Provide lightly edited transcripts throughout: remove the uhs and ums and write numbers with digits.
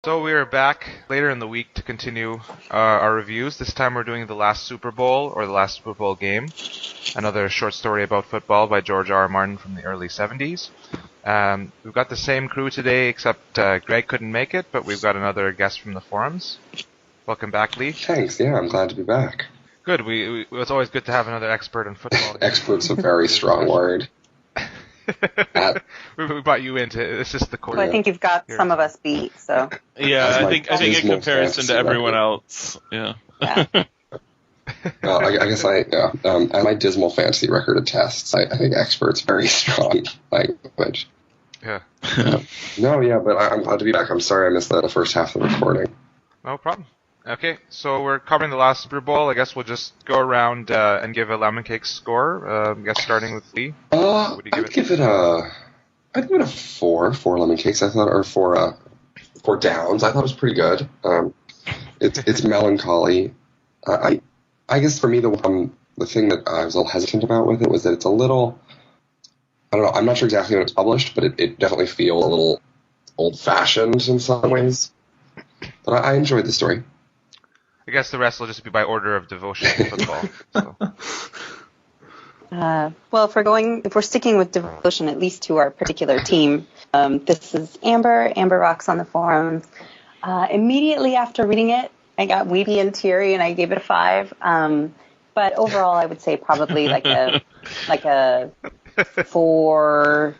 So we are back later in the week to continue our reviews. This time we're doing the last Super Bowl, or the last Super Bowl game. Another short story about football by George R. R. Martin from the early 70s. We've got the same crew today, except Greg couldn't make it, but we've got another guest from the forums. Welcome back, Lee. Thanks, yeah, I'm glad to be back. Good. It's always good to have another expert in football. Expert's a very strong word. We brought you in to assist the court. Well, I think you've got some of us beat, so. Yeah, I think in comparison to everyone else, yeah. Well, I guess and my dismal fantasy record attests. I think expert's very strong language. Yeah. But I'm glad to be back. I'm sorry I missed the first half of the recording. No problem. Okay, so we're covering the last Super Bowl. I guess we'll just go around and give a lemon cake score. I guess starting with Lee. I'd give it a 4 lemon cakes. I thought, or 4 downs. I thought it was pretty good. It's melancholy. I guess for me the thing that I was a little hesitant about with it was that it's a little. I don't know. I'm not sure exactly when it's published, but it definitely feels a little old-fashioned in some ways. But I enjoyed the story. I guess the rest will just be by order of devotion to football. So. Well, if we're sticking with devotion, at least to our particular team, this is Amber. Amber rocks on the forums. Immediately after reading it, I got weepy and teary, and I gave it a 5. But overall, I would say probably like a 4.25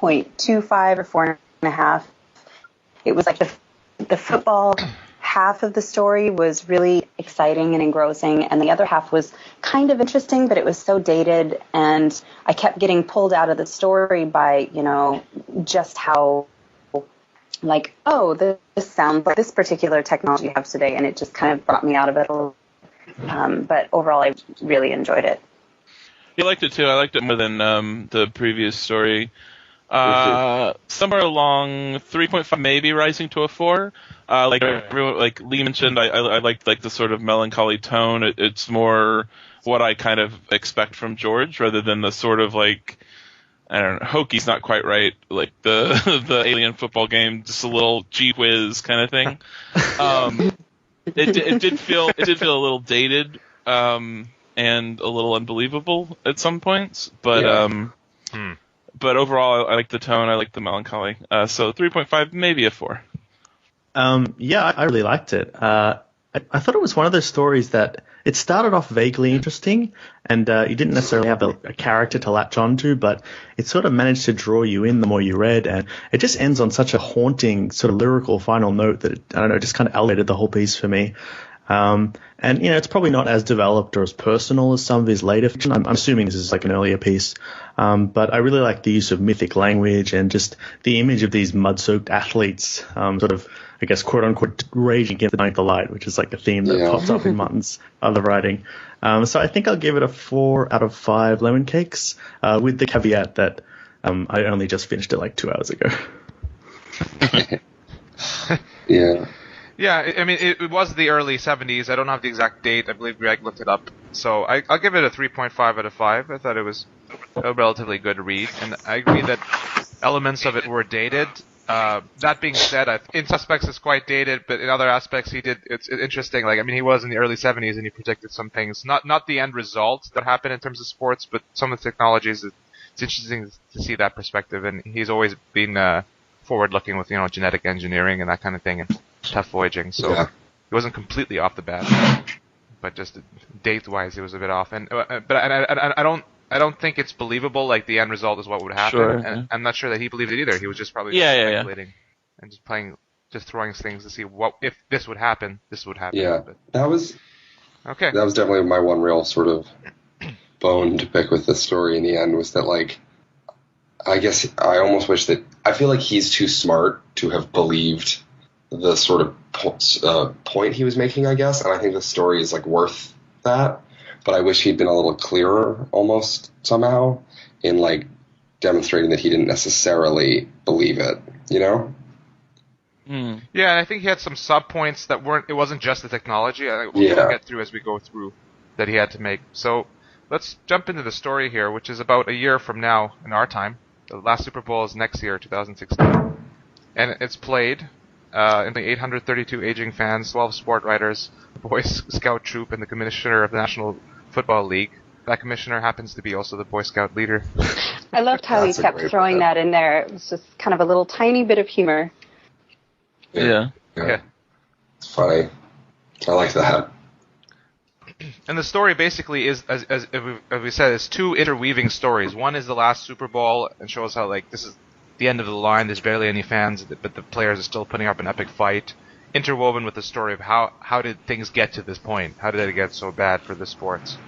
or 4.5. It was like the football half of the story was really exciting and engrossing, and the other half was kind of interesting, but it was so dated, and I kept getting pulled out of the story by, just how, this sounds like this particular technology you have today, and it just kind of brought me out of it a little. But overall, I really enjoyed it. You liked it too. I liked it more than the previous story. Somewhere along 3.5, maybe rising to a 4. Like Lee mentioned, I liked the sort of melancholy tone. It's more what I kind of expect from George, rather than the sort of I don't know, hokies not quite right, like the alien football game, just a little gee whiz kind of thing. It did feel a little dated, and a little unbelievable at some points, but But overall, I like the tone. I like the melancholy. So 3.5, maybe a 4. I really liked it. I thought it was one of those stories that it started off vaguely interesting, and you didn't necessarily have a character to latch onto, but it sort of managed to draw you in the more you read, and it just ends on such a haunting sort of lyrical final note that it just kind of elevated the whole piece for me. And it's probably not as developed or as personal as some of his later fiction. I'm assuming this is like an earlier piece. But I really like the use of mythic language and just the image of these mud-soaked athletes, sort of, I guess, quote-unquote, raging against the night of light, which is like a theme that pops up in Martin's other writing. So I think I'll give it a 4 out of 5 lemon cakes, with the caveat that I only just finished it like 2 hours ago. Yeah. Yeah, I mean, it was the early 70s. I don't have the exact date. I believe Greg looked it up. So I'll give it a 3.5 out of 5. I thought it was a relatively good read. And I agree that elements of it were dated. That being said, in aspects it's quite dated, but in other aspects it's interesting. He was in the early 70s and he predicted some things. Not the end result that happened in terms of sports, but some of the technologies. It's interesting to see that perspective. And he's always been forward-looking with, genetic engineering and that kind of thing. And tough voyaging, so he wasn't completely off the bat, but just date-wise, he was a bit off. And I don't think it's believable. Like the end result is what would happen, and I'm not sure that he believed it either. He was just probably speculating and just throwing things to see what if this would happen. This would happen. Yeah, but, that was okay. That was definitely my one real sort of bone to pick with this story. In the end, was that I guess I almost wish that I feel like he's too smart to have believed the sort of point he was making, I guess, and I think the story is worth that, but I wish he'd been a little clearer almost somehow in demonstrating that he didn't necessarily believe it, Yeah, and I think he had some sub-points that it wasn't just the technology. I think we'll get through as we go through that he had to make. So let's jump into the story here, which is about a year from now in our time. The last Super Bowl is next year, 2016. And it's played in the 832 aging fans, 12 sport writers, the Boy Scout troop, and the commissioner of the National Football League. That commissioner happens to be also the Boy Scout leader. I loved how he kept throwing that in there. It was just kind of a little tiny bit of humor. Yeah. It's funny. I like that. And the story basically is, as we said, it's two interweaving stories. One is the last Super Bowl and shows how like this is the end of the line. There's barely any fans, but the players are still putting up an epic fight. Interwoven with the story of how did things get to this point? How did it get so bad for the sports?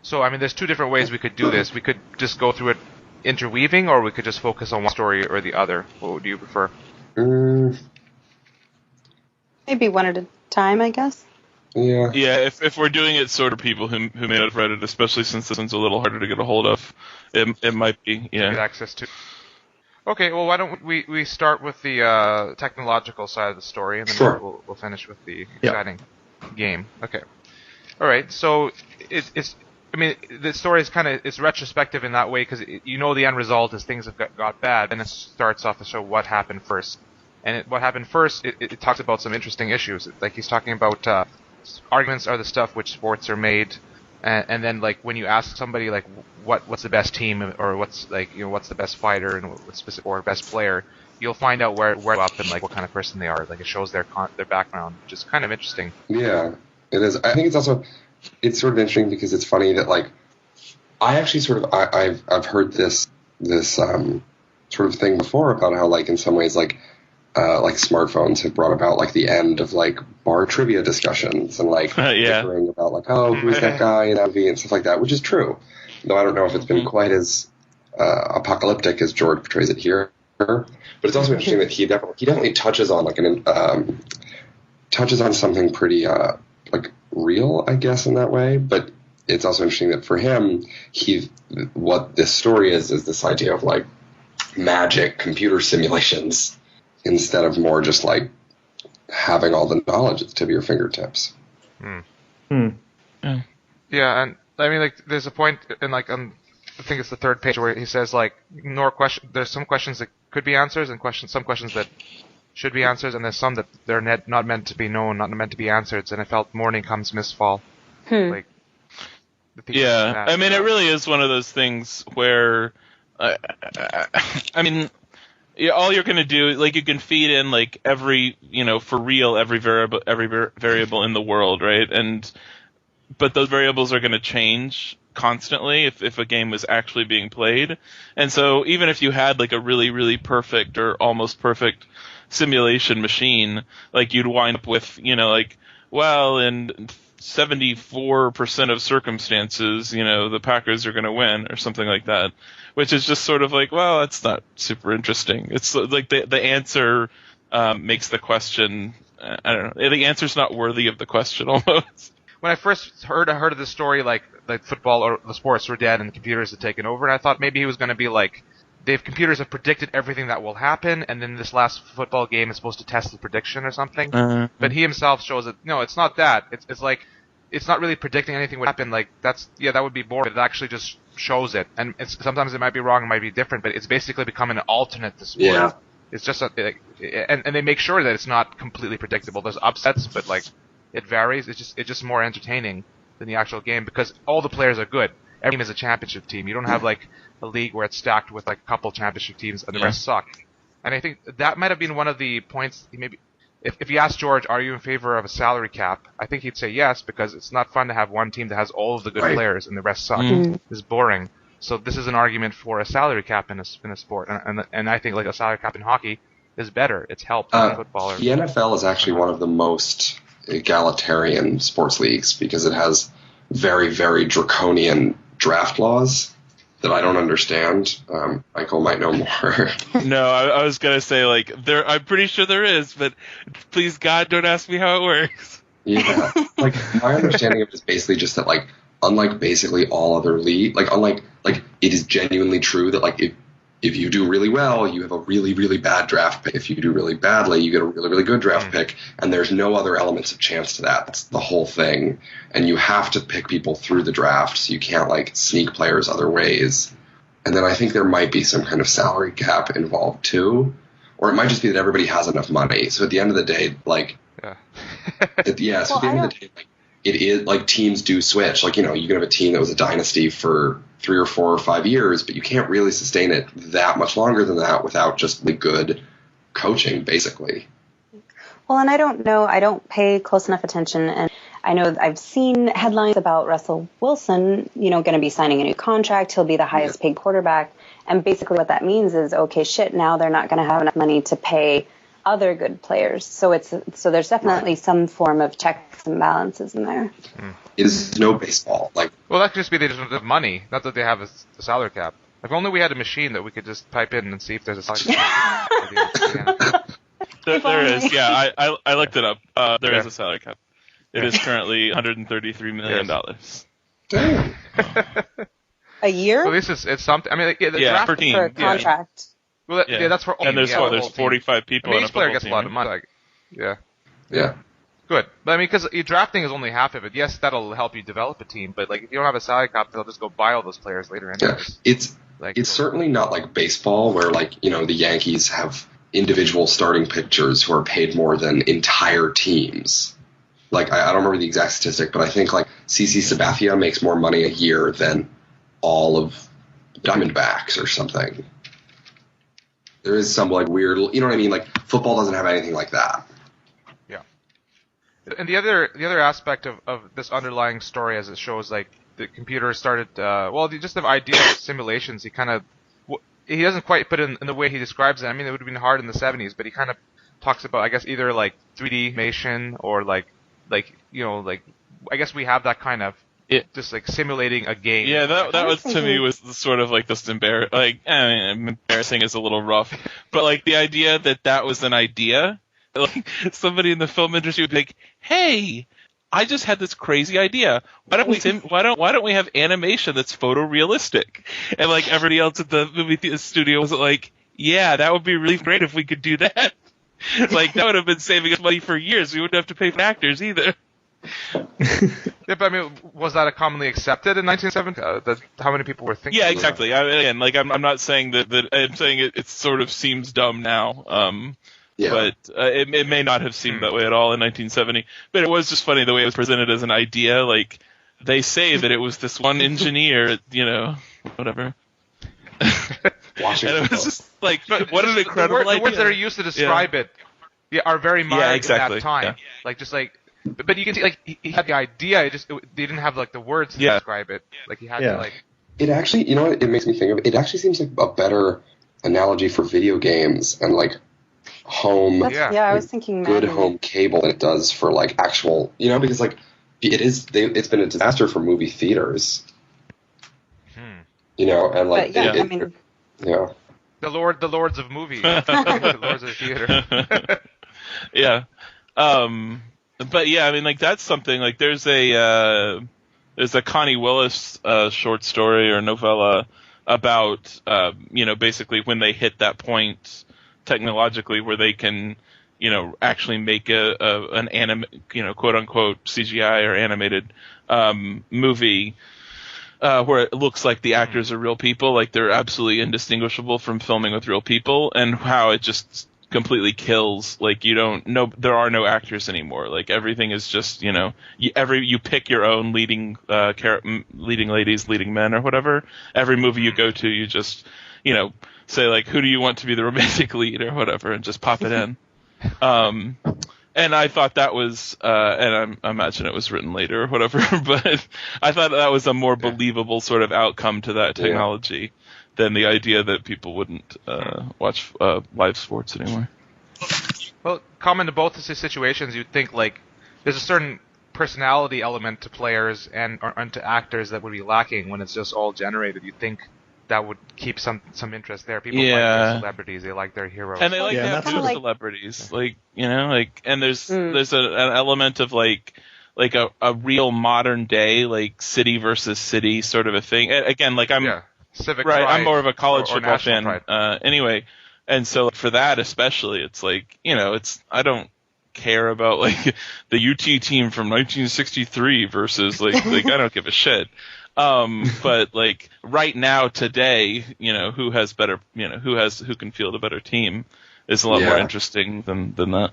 So I mean, there's two different ways we could do this. We could just go through it interweaving, or we could just focus on one story or the other. What do you prefer? Maybe one at a time, I guess. Yeah. Yeah, if we're doing it sort of people who may not have read it, especially since this one's a little harder to get a hold of, it might be, yeah. Get access to. Okay, well, why don't we start with the technological side of the story, and then Sure. we'll finish with the exciting game. Okay. All right, so it's I mean, the story is it's retrospective in that way, because you know the end result is things have got bad, and it starts off to show what happened first. And what happened first, it talks about some interesting issues. Like he's talking about arguments are the stuff which sports are made, and then like when you ask somebody like what's the best team, or what's the best fighter and what's specific, or best player, you'll find out where up and like what kind of person they are. Like it shows their background, which is kind of interesting. Yeah, it is. I think it's also sort of interesting because it's funny that like I actually sort of I've heard this sort of thing before about how like in some ways like smartphones have brought about like the end of like bar trivia discussions and like bickering about like, oh, who's that guy in MV and stuff like that, which is true. Though I don't know if it's been quite as apocalyptic as George portrays it here. But it's also interesting that he definitely touches on like touches on something pretty like real, I guess, in that way. But it's also interesting that for him, what this story is this idea of like magic computer simulations, instead of more just like having all the knowledge at the tip of your fingertips. Yeah, and I mean, like, there's a point in like I think it's the third page where he says like, ignore question. There's some questions that could be answers, and some questions that should be answers, and there's some that they're not meant to be known, not meant to be answered. And I felt morning comes mistfall. Like, yeah, I mean, it really is one of those things where, I mean. Yeah, all you're going to do, like, you can feed in, like, every variable in the world, right? But those variables are going to change constantly if a game was actually being played. And so even if you had, like, a really, really perfect or almost perfect simulation machine, like, you'd wind up with, like, well, in 74% of circumstances, the Packers are going to win or something like that. Which is just sort of like, well, that's not super interesting. It's like the answer makes the question, I don't know, the answer's not worthy of the question almost. When I first heard of this story, like football or the sports were dead and the computers had taken over, and I thought maybe he was going to be like, computers have predicted everything that will happen, and then this last football game is supposed to test the prediction or something. But he himself shows that, no, it's not that. It's like, it's not really predicting anything would happen. Like, that would be boring. It actually just shows it, and sometimes it might be wrong, it might be different, but it's basically becoming an alternate to sport. Yeah. It's just and they make sure that it's not completely predictable. There's upsets, but like it varies. It's just more entertaining than the actual game because all the players are good. Every team is a championship team. You don't have like a league where it's stacked with like a couple championship teams and the rest suck. And I think that might have been one of the points. Maybe if you ask George, are you in favor of a salary cap? I think he'd say yes, because it's not fun to have one team that has all of the good players and the rest suck. It's boring. So this is an argument for a salary cap in a sport, and I think like a salary cap in hockey is better. It's helped in football. The NFL is actually one of the most egalitarian sports leagues because it has very, very draconian draft laws that I don't understand. Michael might know more. No, I was gonna say like I'm pretty sure there is, but please God, don't ask me how it works. Yeah, like my understanding of it is basically just that like unlike basically all other league, like it is genuinely true that like if you do really well, you have a really, really bad draft pick. If you do really badly, you get a really, really good draft pick, and there's no other elements of chance to that. That's the whole thing. And you have to pick people through the draft, so you can't like sneak players other ways. And then I think there might be some kind of salary cap involved too, or it might just be that everybody has enough money. So at the end of the day, like, Yeah. at the end of the day, like, it is like teams do switch. Like, you know, you can have a team that was a dynasty for 3 or 4 or 5 years, but you can't really sustain it that much longer than that without just like good coaching, basically. Well, and I don't know. I don't pay close enough attention, and I know I've seen headlines about Russell Wilson, you know, going to be signing a new contract. He'll be the highest paid quarterback, and basically what that means is, okay, shit, now they're not going to have enough money to pay other good players. So there's definitely some form of checks and balances in there. It is no baseball. Like, Well, that could just be they just don't have money, not that they have a salary cap. If only we had a machine that we could just type in and see if there's a salary cap. There is, yeah. I looked it up. There is a salary cap. It is currently $133 million. damn. A year So at least it's something. I mean, the Yeah, draft per team. for a contract. Well, that's for all And there's teams, the there's whole team. 45 people I mean, on each a player football gets team. a lot of money. Like, yeah, Yeah. good. But I mean, because drafting is only half of it. Yes, that'll help you develop a team, but like if you don't have a salary cap, they'll just go buy all those players later. Yeah. Anyways. It's certainly not like baseball where, like, you know, the Yankees have individual starting pitchers who are paid more than entire teams. Like, I don't remember the exact statistic, but I think like CC Sabathia makes more money a year than all of Diamondbacks or something. There is some like weird, you know what I mean? Like, football doesn't have anything like that. Yeah. And the other aspect of this underlying story, as it shows, like the computer started, just the idea of simulations. He doesn't quite put it in the way he describes it. I mean, it would have been hard in the 70s, but he kind of talks about, I guess, either like 3D animation or like you know, like I guess we have that kind of just like simulating a game. Yeah, that was to me was sort of like this embarrassing is a little rough, but like the idea that was an idea, like somebody in the film industry would be like, "Hey, I just had this crazy idea. Why don't we have animation that's photorealistic?" And like everybody else at the movie studio was like, "Yeah, that would be really great if we could do that." Like that would have been saving us money for years. We wouldn't have to pay for actors either. Yeah, but I mean, was that commonly accepted in 1970? How many people were thinking? Yeah, exactly. Again, like I'm not saying that I'm saying it sort of seems dumb now. Yeah. But it may not have seemed that way at all in 1970. But it was just funny the way it was presented as an idea. Like they say that it was this one engineer, you know, whatever. Washington And it was just like, what an incredible idea. The words that are used to describe it are very modern exactly. at that time. Yeah. Like just like, but you can see like he had the idea. They didn't have like the words to describe it. Like he had to like. It actually, you know what it makes me think of? It actually seems like a better analogy for video games and like home. I was thinking good Madden. home cable than it does for like actual, you know, because like it's been a disaster for movie theaters. You know, and like But, I mean, yeah. The lords of movies, the lords of theater. Yeah. But yeah, I mean, like that's something. Like there's a Connie Willis short story or novella about you know, basically when they hit that point technologically where they can, you know, actually make an you know, quote unquote CGI or animated movie. Where it looks like the actors are real people, like they're absolutely indistinguishable from filming with real people, and how it just completely kills. Like there are no actors anymore. Like everything is just, you know, you pick your own leading ladies, leading men, or whatever. Every movie you go to, you just, you know, say like, who do you want to be the romantic lead or whatever, and just pop it in. And I thought that was, and I imagine it was written later or whatever, but I thought that was a more believable sort of outcome to that technology than the idea that people wouldn't watch live sports anymore. Well, common to both of these situations, you'd think like there's a certain personality element to players and to actors that would be lacking when it's just all generated. You'd think that would keep some interest there. People like their celebrities, they like their heroes, and they like to have true celebrities, like, you know, like, and there's an element of like a real modern day like city versus city sort of a thing. And again, like civic right, pride I'm more of a college or football fan anyway, and so for that especially, it's like, you know, I don't care about like the UT team from 1963 versus like I don't give a shit. But like right now, today, you know, who has better, you know, who can field a better team? is a lot more Yeah. interesting than that.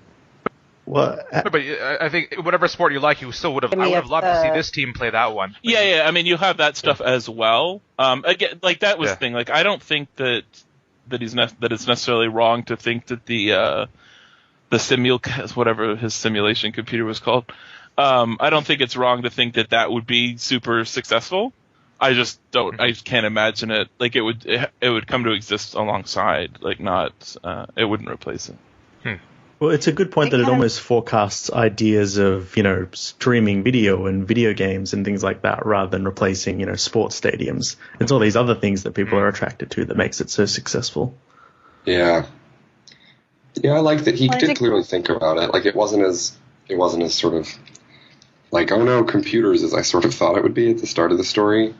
Well, But I think whatever sport you like, you still would have. I would have loved to see this team play that one. Yeah. I mean, you have that stuff as well. Again, like that was the thing. Like, I don't think that it's necessarily wrong to think that the whatever his simulation computer was called. I don't think it's wrong to think that would be super successful. I just don't. I just can't imagine it. Like it would come to exist alongside. Like not. It wouldn't replace it. Well, it's a good point that it almost forecasts ideas of, streaming video and video games and things like that rather than replacing, sports stadiums. It's all these other things that people are attracted to that makes it so successful. Yeah. Yeah, I like that he did clearly think about it. Like it wasn't as sort of like, oh no, computers as I sort of thought it would be at the start of the story.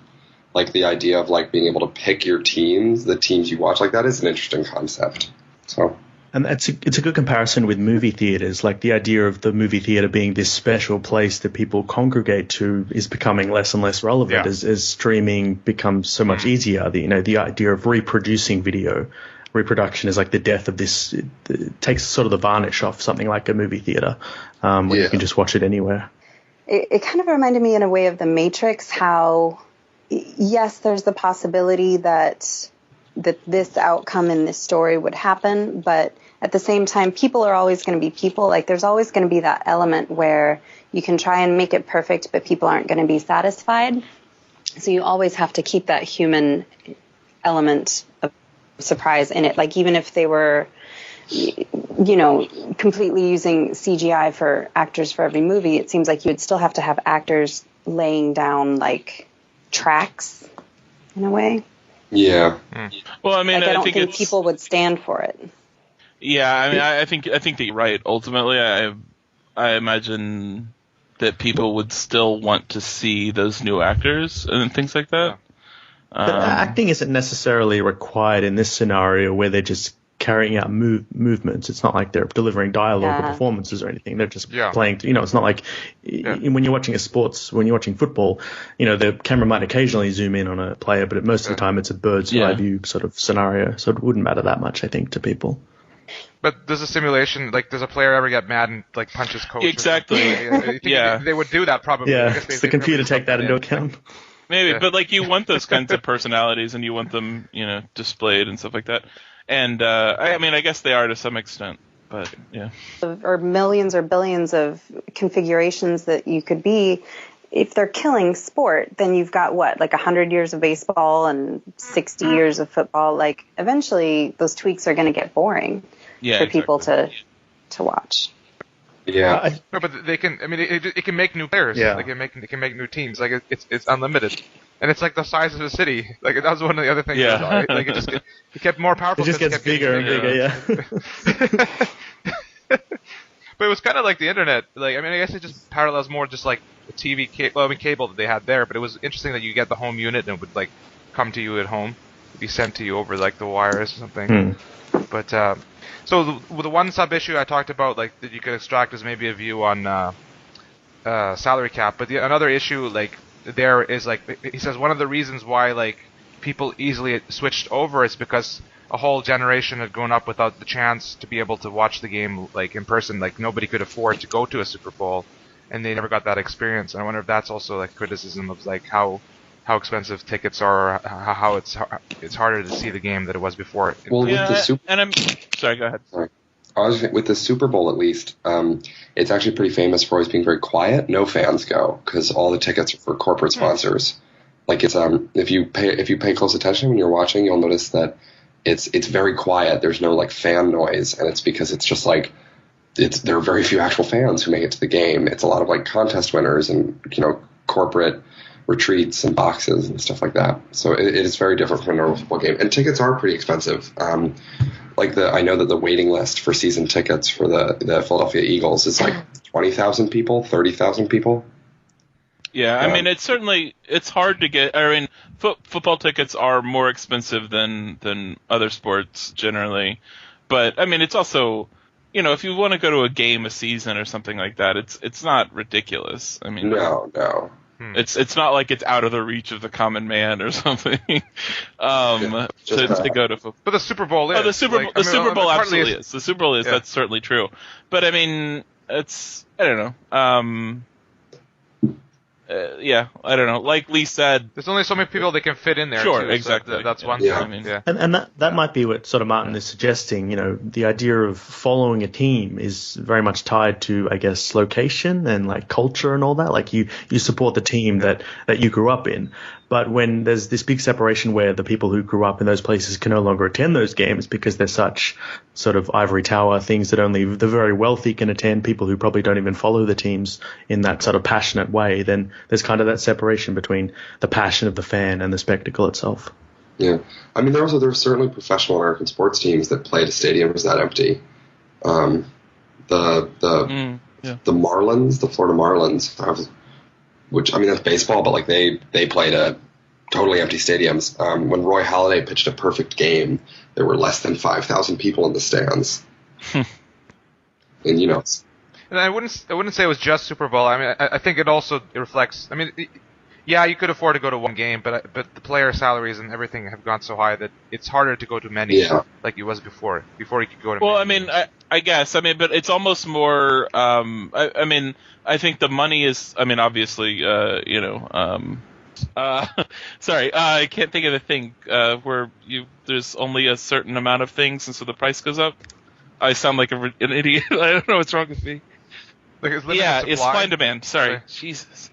Like the idea of like being able to pick your teams, the teams you watch, like that is an interesting concept. So. And it's a good comparison with movie theaters. Like the idea of the movie theater being this special place that people congregate to is becoming less and less relevant as streaming becomes so much easier. The idea of reproducing video, reproduction is like the death of this. It takes sort of the varnish off something like a movie theater when you can just watch it anywhere. It kind of reminded me in a way of The Matrix, how, yes, there's the possibility that this outcome in this story would happen, but at the same time, people are always going to be people. Like there's always going to be that element where you can try and make it perfect, but people aren't going to be satisfied. So you always have to keep that human element of surprise in it. Like even if they were, completely using CGI for actors for every movie, it seems like you would still have to have actors laying down like tracks in a way. Yeah. Well, I mean, like, I don't think think people would stand for it. Yeah, I mean, I think that you're right. Ultimately, I imagine that people would still want to see those new actors and things like that. But acting isn't necessarily required in this scenario where they're just carrying out movements. It's not like they're delivering dialogue or performances or anything. They're just playing. It's not like when you're watching when you're watching football, the camera might occasionally zoom in on a player, but most of the time it's a bird's eye view sort of scenario. So it wouldn't matter that much, I think, to people. But does a simulation, like, does a player ever get mad and like punch his coach? Exactly. They would do that probably. Yeah, does the computer take that into account? Maybe, but like you want those kinds of personalities and you want them, displayed and stuff like that. And I guess they are to some extent, but yeah. Or millions or billions of configurations that you could be. If they're killing sport, then you've got like 100 years of baseball and 60 years of football. Like eventually those tweaks are going to get boring for people to watch. Yeah. No, but they can. I mean, it can make new players. Yeah. Like it can make new teams. Like it's unlimited, and it's like the size of the city. Like that was one of the other things. Yeah. Right? Like it kept more powerful. It just gets bigger and bigger. Yeah. But it was kind of like the internet. Like I mean, I guess it just parallels more just like the TV cable that they had there. But it was interesting that you get the home unit and it would like come to you at home, it'd be sent to you over like the wires or something. But so the one sub issue I talked about, like that you could extract, is maybe a view on salary cap. But another issue like there is like he says one of the reasons why like people easily switched over is because a whole generation had grown up without the chance to be able to watch the game like in person. Like nobody could afford to go to a Super Bowl, and they never got that experience. And I wonder if that's also like criticism of like how expensive tickets are, or how it's harder to see the game than it was before. Well, with the sorry, go ahead. Sorry. With the Super Bowl, at least, it's actually pretty famous for always being very quiet. No fans go because all the tickets are for corporate sponsors. Like it's if you pay close attention when you're watching, you'll notice that it's very quiet. There's no like fan noise, and it's because it's just like there are very few actual fans who make it to the game. It's a lot of like contest winners and corporate retreats and boxes and stuff like that. So it is very different from a normal football game, and tickets are pretty expensive. I know that the waiting list for season tickets for the Philadelphia Eagles is like 20,000 people, 30,000 people. Yeah, I mean, it's hard to get. I mean, football tickets are more expensive than other sports generally, but I mean, it's also, if you want to go to a game a season or something like that, it's not ridiculous. I mean, no. It's not like it's out of the reach of the common man or something. To go to football. But the Super Bowl is. Oh, the Super Bowl absolutely is. The Super Bowl is. Yeah. That's certainly true. But I mean, it's, I don't know. Yeah, I don't know. Like Lee said, there's only so many people that can fit in there. Sure, too, exactly. So that's one Yeah. thing. I mean, yeah. And that might be what sort of Martin is suggesting. The idea of following a team is very much tied to, I guess, location and like culture and all that. Like you support the team that you grew up in. But when there's this big separation where the people who grew up in those places can no longer attend those games because they're such sort of ivory tower things that only the very wealthy can attend, people who probably don't even follow the teams in that sort of passionate way, then there's kind of that separation between the passion of the fan and the spectacle itself. Yeah. I mean, there are certainly professional American sports teams that played a stadium was that empty. The Marlins, the Florida Marlins, which, I mean, that's baseball, but like they played a totally empty stadiums. When Roy Halladay pitched a perfect game, there were less than 5,000 people in the stands. And And I wouldn't say it was just Super Bowl. I mean, I think it also reflects. I mean, yeah, you could afford to go to one game, but the player salaries and everything have gone so high that it's harder to go to many, like it was before. Before you could go to. Well, many I mean, I guess. I mean, but it's almost more. I mean, I think the money is. I mean, obviously, sorry, I can't think of the thing where there's only a certain amount of things, and so the price goes up. I sound like an idiot. I don't know what's wrong with me. Like It's supply and demand. Sorry, Jesus.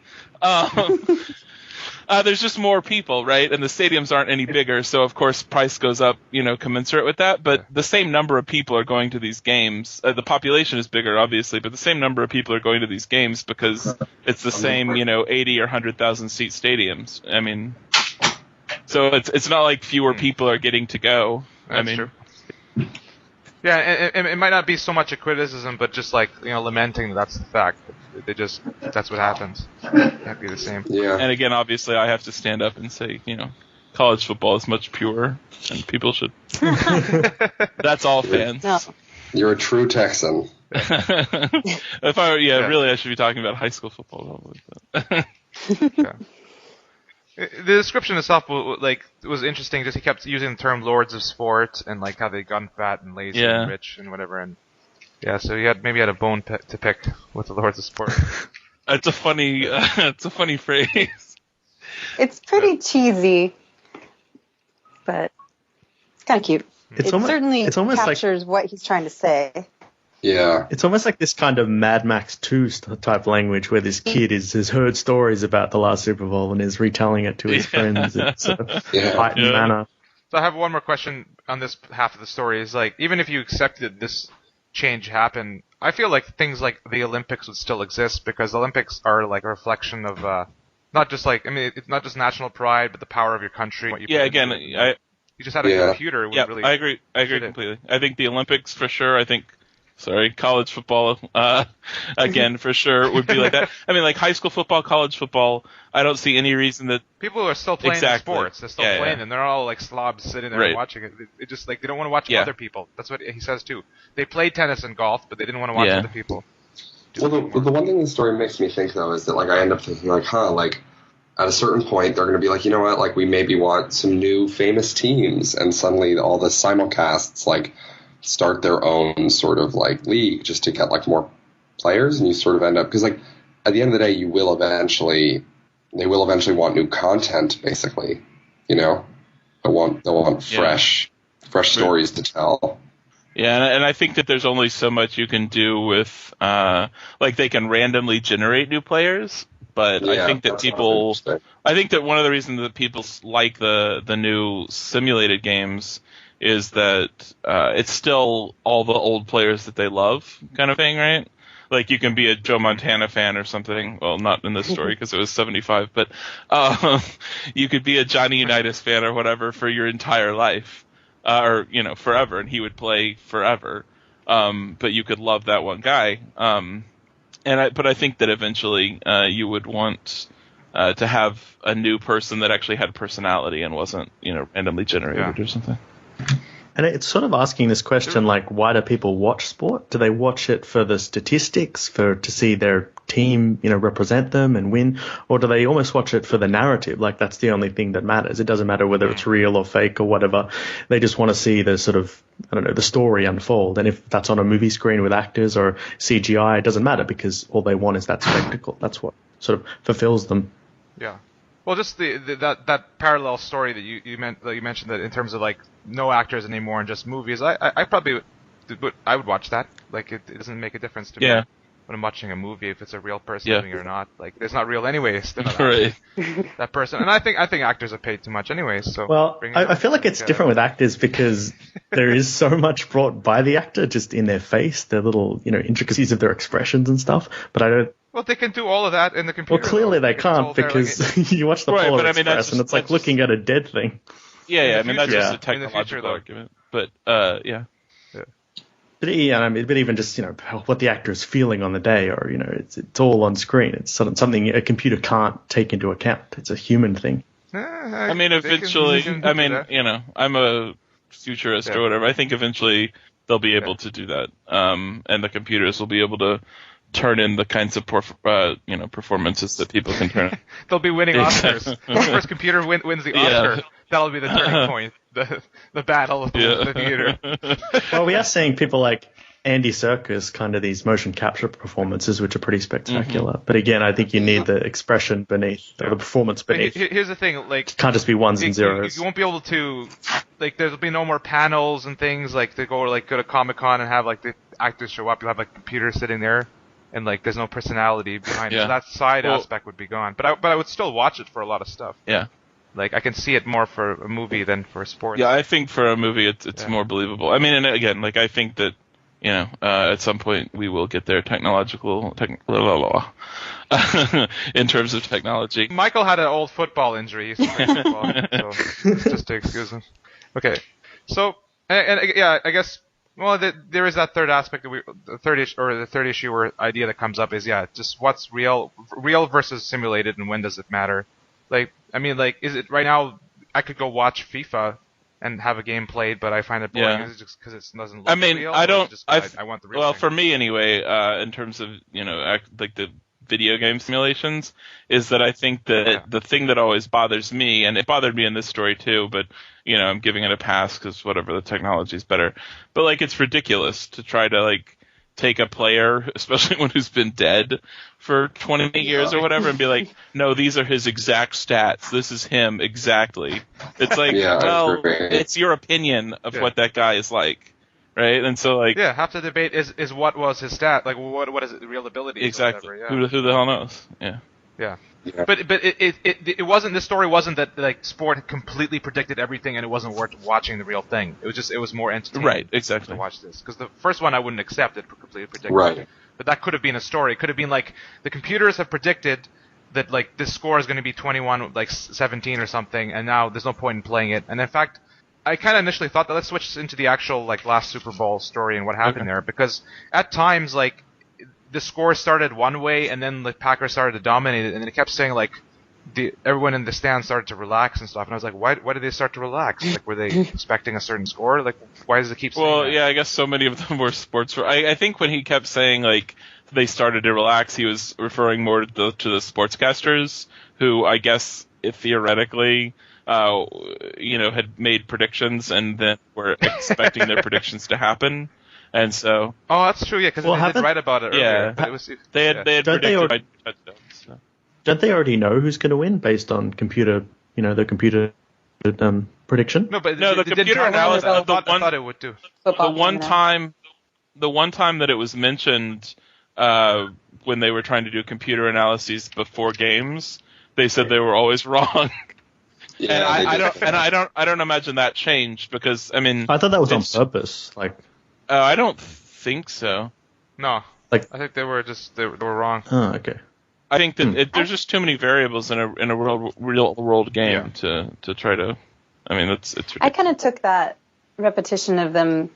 There's just more people, right? And the stadiums aren't any bigger, so of course price goes up, commensurate with that. But the same number of people are going to these games. The population is bigger, obviously, but the same number of people are going to these games because it's the same, 80 or 100,000 seat stadiums. I mean, so it's not like fewer people are getting to go. That's true. Yeah, and it might not be so much a criticism, but just like lamenting that's the fact. That's what happens. It can't be the same. Yeah. And again, obviously, I have to stand up and say, college football is much purer, and people should. That's all fans. No. You're a true Texan. If I really, I should be talking about high school football. Probably. Yeah. The description itself was interesting. Just he kept using the term "lords of sport" and like how they gun fat and lazy and rich and whatever. And so he maybe had a bone to pick with the lords of sport. It's a funny phrase. It's pretty cheesy, but it's kind of cute. It certainly captures what he's trying to say. Yeah. It's almost like this kind of Mad Max 2 type language where this kid has heard stories about the last Super Bowl and is retelling it to his friends in sort of heightened manner. So I have one more question on this half of the story. Is like, even if you accepted this change happen, I feel like things like the Olympics would still exist because the Olympics are like a reflection of not just it's not just national pride, but the power of your country. You just had a computer. Really I agree completely. I think the Olympics for sure. College football, again, for sure, would be like that. I mean, like high school football, college football, I don't see any reason that... People are still playing the sports. They're still playing them. They're all like slobs sitting there and watching it. It just like they don't want to watch other people. That's what he says too. They played tennis and golf, but they didn't want to watch other people. Well, the one thing the story makes me think, though, is that like I end up thinking like, at a certain point, they're going to be like, you know what, like we maybe want some new famous teams, and suddenly all the simulcasts like start their own sort of like league just to get like more players, and you sort of end up because like at the end of the day, they will eventually want new content, basically, They'll want fresh stories to tell. Yeah, and I think that there's only so much you can do with like they can randomly generate new players. But I think that I think that one of the reasons that people like the new simulated games is that it's still all the old players that they love kind of thing, right? Like you can be a Joe Montana fan or something. Well, not in this story because it was 75, but you could be a Johnny Unitas fan or whatever for your entire life, or forever, and he would play forever. But you could love that one guy. But I think that eventually you would want to have a new person that actually had personality and wasn't, randomly generated or something. And it's sort of asking this question, like, why do people watch sport? Do they watch it for the statistics, to see their team, represent them and win, or do they almost watch it for the narrative? Like that's the only thing that matters. It doesn't matter whether it's real or fake or whatever. They just want to see the sort of, the story unfold. And if that's on a movie screen with actors or CGI, it doesn't matter because all they want is that spectacle. That's what sort of fulfills them. Yeah. Well, just that parallel story that you mentioned, that in terms of like no actors anymore and just movies, I probably would watch that. Like it doesn't make a difference to me when I'm watching a movie if it's a real person doing it or not. Like it's not real anyways. Right. That person, and I think actors are paid too much anyways. So well, I feel like it's different with actors because there is so much brought by the actor just in their face, their little intricacies of their expressions and stuff. But I don't. Well, they can do all of that in the computer. Well, clearly they can't because you watch the Polar Express and it's like looking at a dead thing. Yeah. I mean, that's just a technological argument. But, yeah. But even just, what the actor is feeling on the day or, it's all on screen. It's something a computer can't take into account. It's a human thing. I mean, eventually, I'm a futurist or whatever. I think eventually they'll be able to do that. And the computers will be able to turn in the kinds of performances that people can turn in. They'll be winning Oscars. The first computer wins the Oscar. That'll be the turning point. The battle of the computer. Well, we are seeing people like Andy Serkis, kind of these motion capture performances, which are pretty spectacular. But again, I think you need the expression beneath, or the performance beneath. Here's the thing, like it can't just be ones and zeros. You won't be able to, like, there'll be no more panels and things like to go to Comic-Con and have like the actors show up. You have like computers sitting there. And like, there's no personality behind it. So that side aspect would be gone. But I would still watch it for a lot of stuff. Yeah. Like, I can see it more for a movie than for sports. Yeah, I think for a movie, it's more believable. I mean, and again, like, I think that, at some point we will get there in terms of technology. Michael had an old football injury. He used to play football, so just to excuse him. Okay. So, I guess. Well, there is that third aspect the third issue or idea that comes up is just what's real versus simulated, and when does it matter? Like, I mean, like, is it right now? I could go watch FIFA and have a game played, but I find it boring. Is it just because it doesn't look real? I don't. I want the real. Well, thing? For me anyway, in terms of like the video game simulations, is that I think that the thing that always bothers me, and it bothered me in this story too, but I'm giving it a pass because whatever, the technology is better. But like, it's ridiculous to try to like take a player, especially one who's been dead for 20 years or whatever, and be like, no, these are his exact stats. This is him exactly. It's like, it's your opinion of what that guy is like. Right, and so like half the debate is what was his stat, like what is it, real ability? Exactly. Or whatever, Who the hell knows? Yeah. But it wasn't. This story wasn't that like sport completely predicted everything and it wasn't worth watching the real thing. It was more entertaining. Right, exactly. To watch this, because the first one I wouldn't accept it completely predicted. Right. But that could have been a story. It could have been like the computers have predicted that like this score is going to be 21, like 17 or something, and now there's no point in playing it. And in fact, I kind of initially thought that let's switch into the actual like last Super Bowl story and what happened there, because at times like the score started one way and then the Packers started to dominate it, and then it kept saying like everyone in the stands started to relax and stuff, and I was like, why did they start to relax? Like, were they expecting a certain score? Like, why does it keep saying that? Yeah, I guess so many of them were sports. I think when he kept saying like they started to relax, he was referring more to the sportscasters who, I guess, if theoretically had made predictions and then were expecting their predictions to happen. And so, that's true, because they did write about it earlier. But they had predicted by touchdowns. So. Don't they already know who's going to win based on computer, the computer prediction? No, the computer analysis. I thought it would do. The one time that it was mentioned when they were trying to do computer analyses before games, they said they were always wrong. Yeah, I don't imagine that changed because I thought that was on purpose. Like, I don't think so. No, I think they were wrong. Oh, okay. I think that there's just too many variables in a real world game to try to. I mean, it's ridiculous. I kind of took that repetition of them,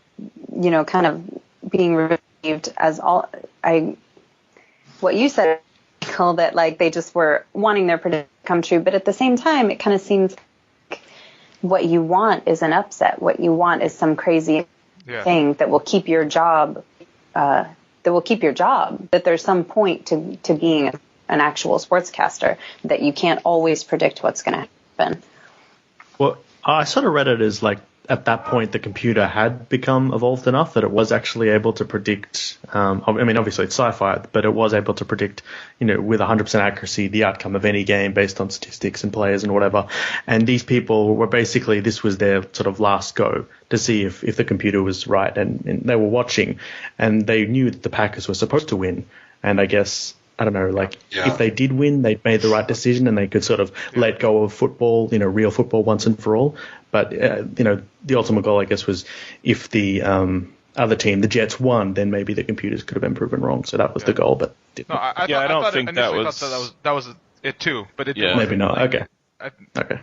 kind of being received as what you said, Michael, that like they just were wanting their prediction to come true, but at the same time, it kind of seems like what you want is an upset. What you want is some crazy thing that will keep your job, that will keep your job, that there's some point to being an actual sportscaster, that you can't always predict what's going to happen. Well, I sort of read it as like at that point the computer had become evolved enough that it was actually able to predict, I mean, obviously it's sci-fi, but it was able to predict, with 100% accuracy the outcome of any game based on statistics and players and whatever. And these people were basically, this was their sort of last go to see if the computer was right. And they were watching, and they knew that the Packers were supposed to win. And I guess, I don't know, if they did win, they'd made the right decision and they could sort of let go of football, real football once and for all. But, the ultimate goal, I guess, was if the other team, the Jets, won, then maybe the computers could have been proven wrong. So that was the goal, but didn't. No, I think that was it too, but it didn't. Maybe not. Okay. Okay.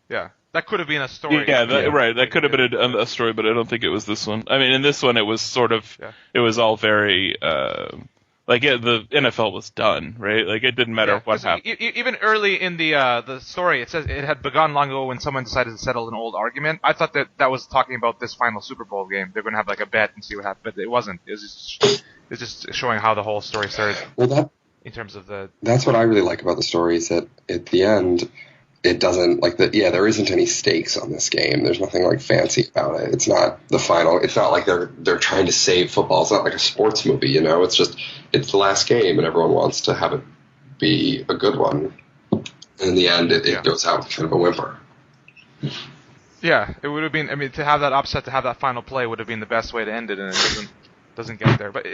Yeah. That could have been a story. Right. That could have been a story, but I don't think it was this one. I mean, in this one, it was sort of, it was all very, the NFL was done, right? Like, it didn't matter what happened. Even early in the story, it says it had begun long ago when someone decided to settle an old argument. I thought that was talking about this final Super Bowl game. They're going to have like a bet and see what happened, but it wasn't. It was just showing how the whole story started. Well, in terms of the. That's what I really like about the story, is that at the end, it doesn't there isn't any stakes on this game. There's nothing like fancy about it. It's not the final. It's not like they're trying to save football. It's not like a sports movie, It's just, it's the last game and everyone wants to have it be a good one. And in the end, it goes out with kind of a whimper. Yeah, it would have been. I mean, to have that upset, to have that final play would have been the best way to end it, and it doesn't get there. But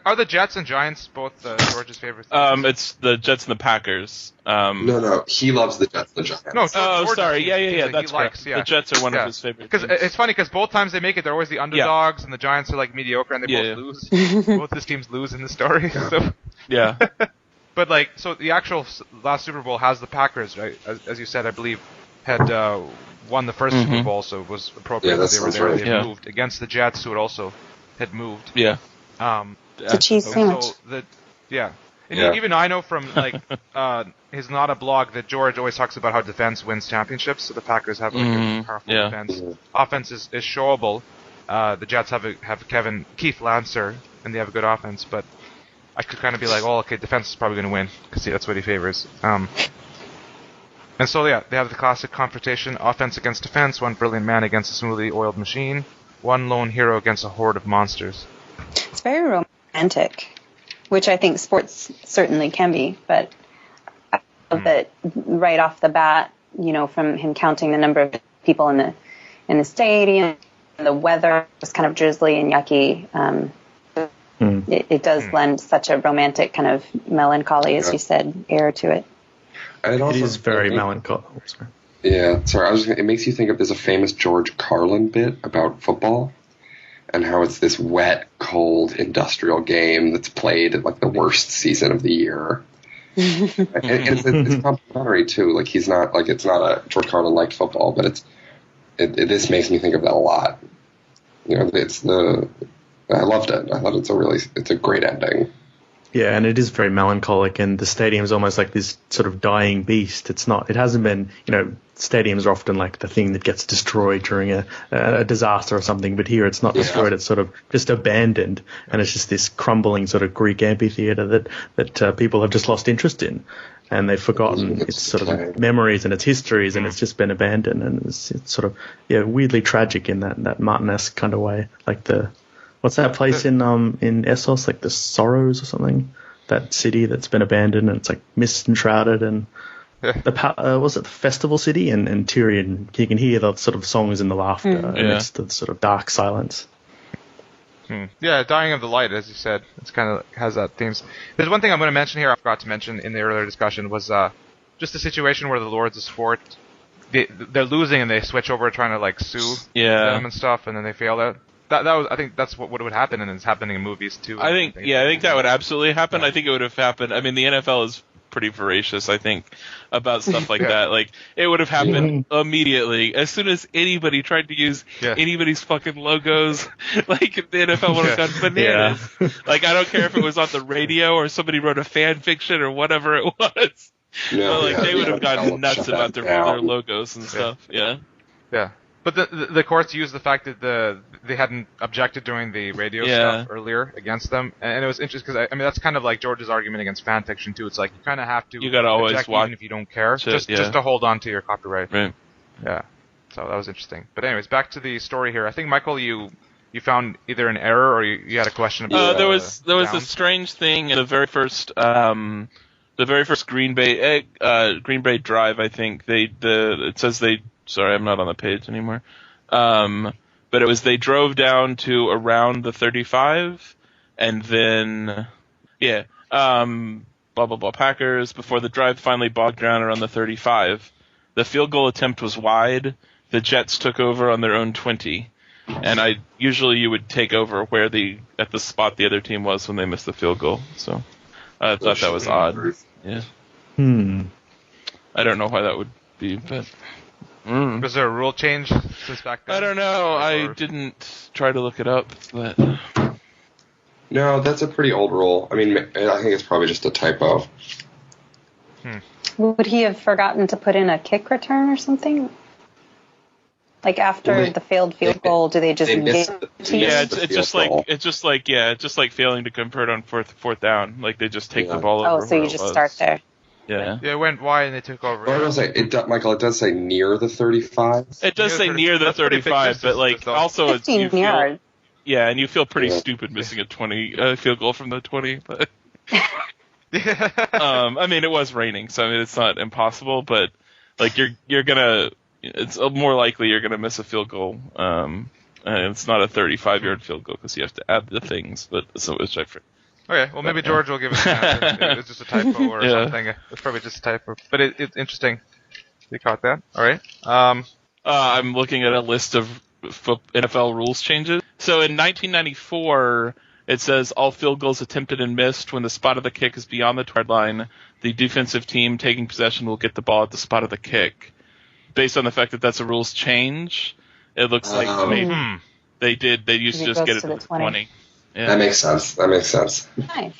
are the Jets and Giants both George's favorite things? It's the Jets and the Packers. No, he loves the Jets and the Giants. No, sorry, yeah, that's correct. The Jets are one of his favorite. Because it's funny, because both times they make it, they're always the underdogs, and the Giants are like mediocre, and they both lose. Both these teams lose in the story. So. Yeah. But so the actual last Super Bowl has the Packers, right? As you said, I believe, had won the first Super Bowl, so it was appropriate that they were there. Right. They had moved against the Jets, who had also had moved. Yeah. It's a cheese sandwich. Even I know from his Not a blog that George always talks about how defense wins championships. So the Packers have a powerful defense. Offense is showable. The Jets have Keith Lancer, and they have a good offense. But I could kind of be like, oh, okay, defense is probably going to win because that's what he favors. And so they have the classic confrontation: offense against defense, one brilliant man against a smoothly oiled machine, one lone hero against a horde of monsters. It's very romantic, which I think sports certainly can be, but I love that right off the bat, from him counting the number of people in the stadium, the weather was kind of drizzly and yucky. It does lend such a romantic kind of melancholy, as you said, air to it. And it is very melancholy. Yeah, sorry. It makes you think of, there's a famous George Carlin bit about football, and how it's this wet, cold, industrial game that's played at the worst season of the year. And it's complimentary too. He's not it's not a George Carlin liked football, but this makes me think of that a lot. I loved it. I thought it's a great ending. Yeah, and it is very melancholic, and the stadium is almost like this sort of dying beast. It hasn't been, stadiums are often like the thing that gets destroyed during a disaster or something, but here it's not destroyed, it's sort of just abandoned, and it's just this crumbling sort of Greek amphitheater that people have just lost interest in, and they've forgotten its sort of memories and its histories, and it's just been abandoned, and it's sort of, weirdly tragic in that Martin-esque kind of way, what's that place in Essos, the Sorrows or something? That city that's been abandoned and it's mist enshrouded, and was it the Festival City? And Tyrion, you can hear the sort of songs and the laughter amidst the sort of dark silence. Yeah, Dying of the Light, as you said, it's kind of has that themes. There's one thing I'm going to mention here I forgot to mention in the earlier discussion was just a situation where the Lords of Sport, they're losing and they switch over trying to sue them and stuff, and then they fail that. That was, I think that's what would happen, and it's happening in movies too. I think that would absolutely happen. Yeah. I think it would have happened. I mean, the NFL is pretty voracious, I think, about stuff like that. It would have happened immediately. As soon as anybody tried to use anybody's fucking logos, the NFL would have gone bananas. I don't care if it was on the radio or somebody wrote a fan fiction or whatever it was. They would have gone nuts about their logos and stuff. Yeah. But the courts used the fact that they hadn't objected during the radio stuff earlier against them, and it was interesting because I mean that's kind of like George's argument against fan fiction too. It's like you kind of have to gotta always object watch even if you don't care, just to hold on to your copyright. Right. Yeah. So that was interesting. But anyways, back to the story here. I think Michael, you found either an error or you had a question about. There was a strange thing in the very first Green Bay Drive. I think it says they. Sorry, I'm not on the page anymore. But it was they drove down to around the 35, and then blah blah blah Packers before the drive finally bogged down around the 35. The field goal attempt was wide. The Jets took over on their own 20, and usually you would take over at the spot the other team was when they missed the field goal. So I thought that was odd. Yeah. I don't know why that would be, but. Was there a rule change since back then? I don't know. I didn't try to look it up, but No, that's a pretty old rule. I mean, I think it's probably just a typo. Would he have forgotten to put in a kick return or something? Like after the failed field goal, do they just it's just like failing to convert on fourth down. Like they just take the ball over. Oh, so you just start there. Yeah. Yeah, it went wide and they took over. Or Michael, it does say near the 35. It does say near the 35, but like also 15 yards. Yeah, and you feel pretty stupid missing a 20 field goal from the 20, but I mean it was raining, so I mean it's not impossible, but like you're gonna it's more likely you're gonna miss a field goal. And it's not a 35-yard field goal because you have to add the things, but so it's Okay, well maybe George will give us an answer. It's just a typo or something. It's probably just a typo, but it's interesting. You caught that? All right. I'm looking at a list of NFL rules changes. So in 1994, it says all field goals attempted and missed when the spot of the kick is beyond the 20-yard line, the defensive team taking possession will get the ball at the spot of the kick. Based on the fact that that's a rules change, it looks like maybe they used to just get it to the 20. Yeah. That makes sense. Nice.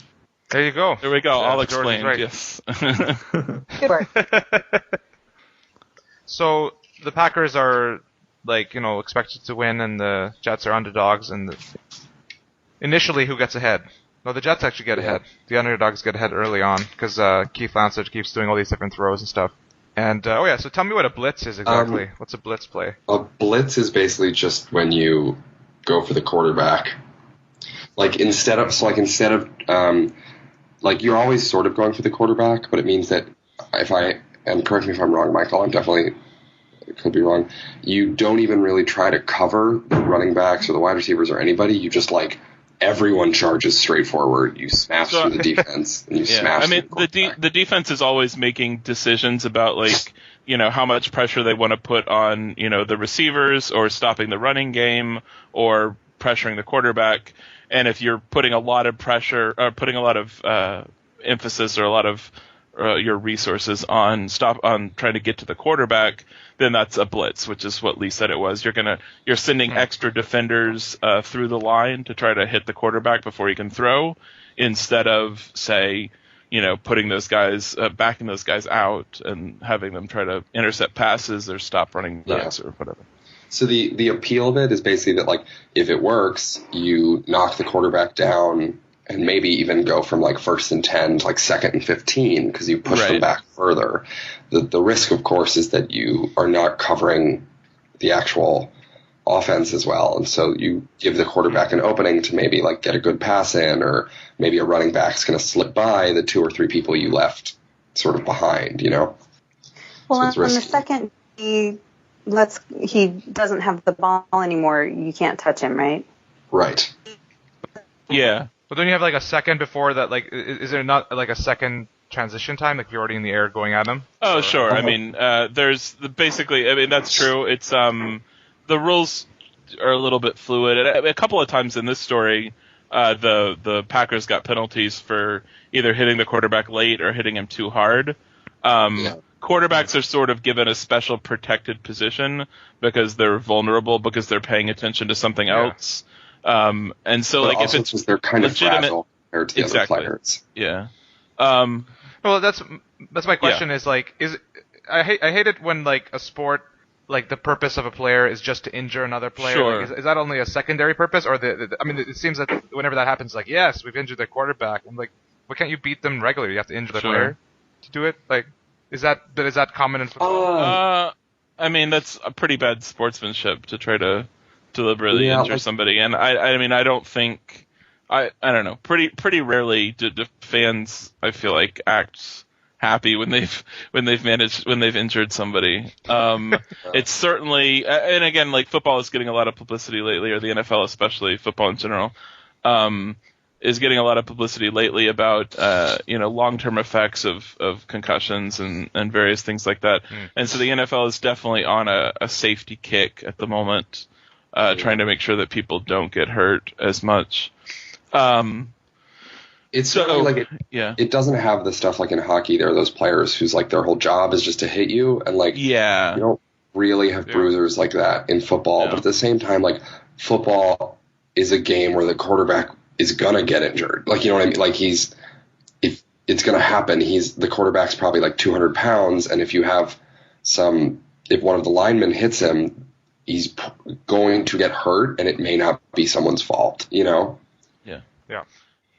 There you go. There we go. I'll explain. Right. Yes. Good work. So the Packers are expected to win, and the Jets are underdogs. And initially, who gets ahead? No, the Jets actually get ahead. The underdogs get ahead early on because Keith Lancet keeps doing all these different throws and stuff. And so tell me what a blitz is exactly. What's a blitz play? A blitz is basically just when you go for the quarterback. Instead of you're always sort of going for the quarterback, but it means that and correct me if I'm wrong, Michael, could be wrong. You don't even really try to cover the running backs or the wide receivers or anybody. You just everyone charges straight forward. You smash through the defense and you smash. I mean, the defense is always making decisions about how much pressure they want to put on the receivers or stopping the running game or pressuring the quarterback. And if you're putting a lot of pressure, or putting a lot of emphasis or a lot of your resources on trying to get to the quarterback, then that's a blitz, which is what Lee said it was. You're sending extra defenders through the line to try to hit the quarterback before he can throw, instead of putting those guys, backing those guys out and having them try to intercept passes or stop running backs or whatever. So the appeal of it is basically that if it works, you knock the quarterback down and maybe even go from 1st and 10 to 2nd and 15 because you push them back further. The risk, of course, is that you are not covering the actual offense as well, and so you give the quarterback an opening to maybe get a good pass in, or maybe a running back's going to slip by the 2 or 3 people you left sort of behind. Well, so on the second he doesn't have the ball anymore, you can't touch him, right? Right. Yeah. But don't you have a second before that? Is there not a second transition time? You're already in the air going at him? Oh, sure. I mean, there's basically. I mean, that's true. It's the rules are a little bit fluid. A couple of times in this story, the Packers got penalties for either hitting the quarterback late or hitting him too hard. Quarterbacks are sort of given a special protected position because they're vulnerable, because they're paying attention to something else. And so, if it's they're kind of legitimate, fragile compared to the other players. Yeah. Well, that's my question. Is I hate it when a sport like the purpose of a player is just to injure another player? Sure. Like, is that only a secondary purpose, or I mean, it seems that whenever that happens, like, yes, we've injured their quarterback. I'm like, why can't you beat them regularly? You have to injure the player to do it. Like, is that common in football? I mean, that's a pretty bad sportsmanship to try to deliberately injure somebody. And I mean, I don't think I don't know. Pretty rarely do fans, I feel like, act happy when they've injured somebody. It's certainly, and again, like, football is getting a lot of publicity lately, or the NFL especially, football in general, is getting a lot of publicity lately about long-term effects of concussions and various things like that. And so the NFL is definitely on a safety kick at the moment, trying to make sure that people don't get hurt as much. It's like it doesn't have the stuff like in hockey. There are those players whose like their whole job is just to hit you, and like you don't really have bruisers like that in football. But at the same time, like, football is a game where the quarterback is gonna get injured. Like, you know what I mean? Like, if it's gonna happen, the quarterback's probably like 200 pounds, and if one of the linemen hits him, he's going to get hurt, and it may not be someone's fault. You know? Yeah.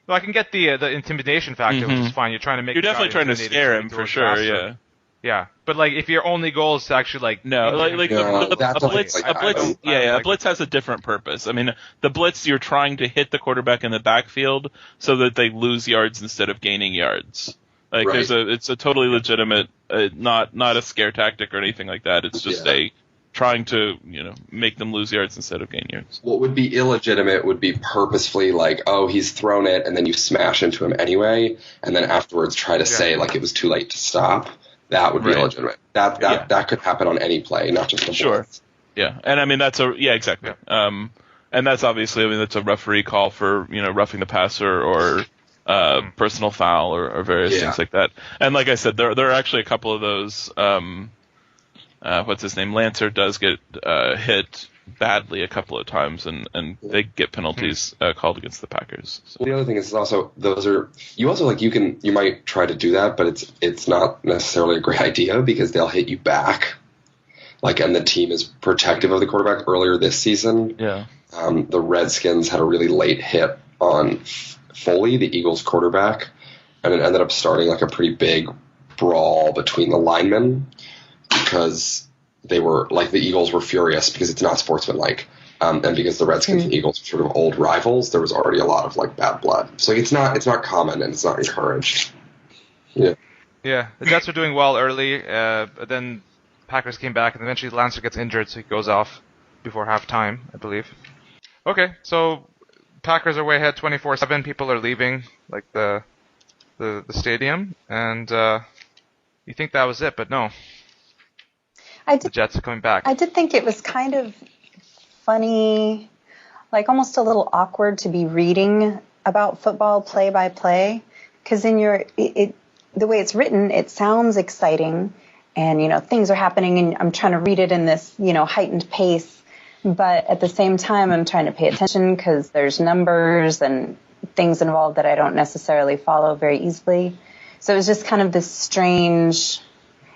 Well, I can get the intimidation factor, which is fine. You're definitely trying to scare him for sure. Yeah. Yeah, but like, if your only goal is to actually a blitz has a different purpose. I mean, the blitz, you're trying to hit the quarterback in the backfield so that they lose yards instead of gaining yards. Like, it's a totally legitimate, not a scare tactic or anything like that. It's just trying to, make them lose yards instead of gain yards. What would be illegitimate would be purposefully like, oh, he's thrown it, and then you smash into him anyway, and then afterwards try to say like it was too late to stop. That would be illegitimate. That could happen on any play, not just the blitz. Yeah, and I mean exactly. Yeah. And that's obviously, that's a referee call for roughing the passer or personal foul or various things like that. And like I said, there are actually a couple of those. What's his name? Lancer does get hit badly a couple of times, and they get penalties called against the Packers. So. Well, the other thing is also you might try to do that, but it's not necessarily a great idea because they'll hit you back. Like, and the team is protective of the quarterback. Earlier this season, the Redskins had a really late hit on Foley, the Eagles quarterback, and it ended up starting like a pretty big brawl between the linemen because they were like, the Eagles were furious because it's not sportsmanlike, and because the Redskins and Eagles are sort of old rivals, there was already a lot of like bad blood. So it's not common and it's not encouraged. Yeah. Yeah, the Jets were doing well early, but then Packers came back, and eventually Lancer gets injured, so he goes off before halftime, I believe. Okay, so Packers are way ahead, 24-7. People are leaving, like the stadium, and you think that was it, but no. The Jets are coming back. I did think it was kind of funny, like almost a little awkward to be reading about football play by play, because the way it's written, it sounds exciting, and things are happening, and I'm trying to read it in this heightened pace, but at the same time I'm trying to pay attention because there's numbers and things involved that I don't necessarily follow very easily. So it was just kind of this strange.